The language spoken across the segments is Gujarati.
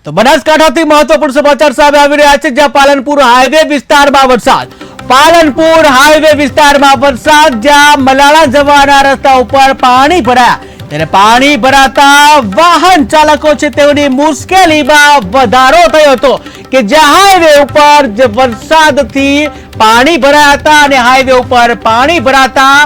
તો બનાસકાંઠાથી મહત્વપૂર્ણ સમાચાર સામે આવી રહ્યા છે, જ્યાં પાલનપુર હાઈવે વિસ્તારમાં વરસાદ. પાલનપુર હાઈવે વિસ્તારમાં વરસાદ, જ્યાં મલાળા જવાના રસ્તા ઉપર પાણી ભરાયા ત્યારે પાણી ભરાતા વાહન ચાલકો છે તેઓની મુશ્કેલીમાં વધારો થયો હતો કે જ્યાં હાઈવે ઉપર જે વરસાદથી પાણી ભરાયા હતા અને હાઈવે ઉપર પાણી ભરાતા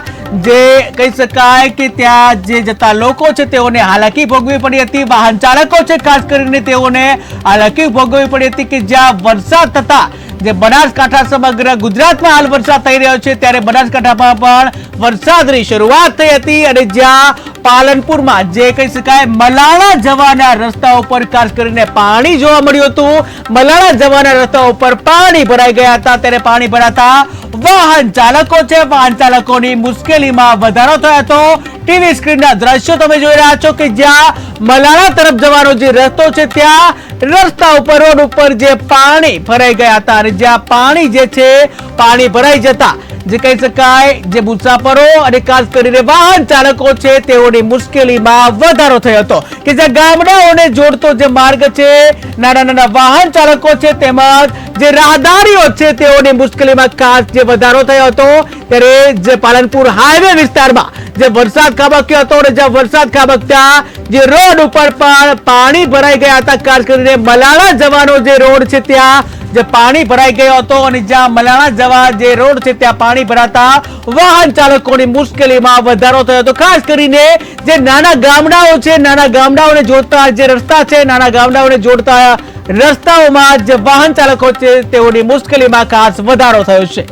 જે કહી શકાય કે ત્યાં જે જતા લોકો છે તેઓને હાલાકી ભોગવવી પડી હતી. વાહન ચાલકો છે ખાસ કરીને તેઓને હાલાકી ભોગવવી પડી હતી કે જ્યાં વરસાદ થતા જે બનાસકાંઠા સમગ્ર ગુજરાતમાં હાલ વરસાદ થઈ રહ્યો છે ત્યારે બનાસકાંઠામાં પણ વરસાદની શરૂઆત થઈ હતી અને જ્યાં પાલનપુરમાં જે કહી શકાય મલાળા જવાના રસ્તા ઉપર ખાસ કરીને પાણી જોવા મળ્યું હતું. મલાળા જવાના રસ્તા ઉપર પાણી ભરાઈ ગયા હતા ત્યારે પાણી ભરાતા વાહન ચાલકો છે વાહન ચાલકોની મુશ્કેલીમાં વધારો થયો હતો. ટીવી સ્ક્રીનના દ્રશ્યો તમે જોઈ રહ્યા છો કે જ્યાં મલાળા તરફ જવાનો જે રસ્તો છે ત્યાં રસ્તા ઉપર રોડ ઉપર જે પાણી ભરાઈ ગયા હતા અને જ્યાં પાણી જે છે પાણી ભરાઈ જતા જે કહી શકાય જે મુસાફરો અને ખાસ કરીને વાહન ચાલકો છે તેઓની મુશ્કેલીમાં વધારો થયો હતો કે જ્યાં ગામડાઓને જોડતો જે માર્ગ છે નાના નાના વાહન ચાલકો છે તેમજ જે રાહદારીઓ છે તેઓની મુશ્કેલીમાં ખાસ જે વધારો થયો હતો ત્યારે જે પાલનપુર હાઈવે વિસ્તારમાં જે વરસાદ ખાબક્યો હતો અને જ્યાં વરસાદ ખાબકતા જે રોડ ઉપર પણ પાણી ભરાઈ ગયા હતા. ખાસ કરીને મલાળા જવાનો જે રોડ છે ત્યાં જે પાણી ભરાઈ ગયો હતો અને જ્યાં મલાળા જવા જે રોડ છે ત્યાં પાણી ભરાતા વાહન ચાલકોની મુશ્કેલીમાં વધારો થયો હતો. ખાસ કરીને જે નાના ગામડાઓ છે નાના ગામડાઓને જોડતા જે રસ્તા છે નાના ગામડાઓને જોડતા રસ્તાઓમાં જે વાહન ચાલકો છે તેઓની મુશ્કેલીમાં ખાસ વધારો થયો છે.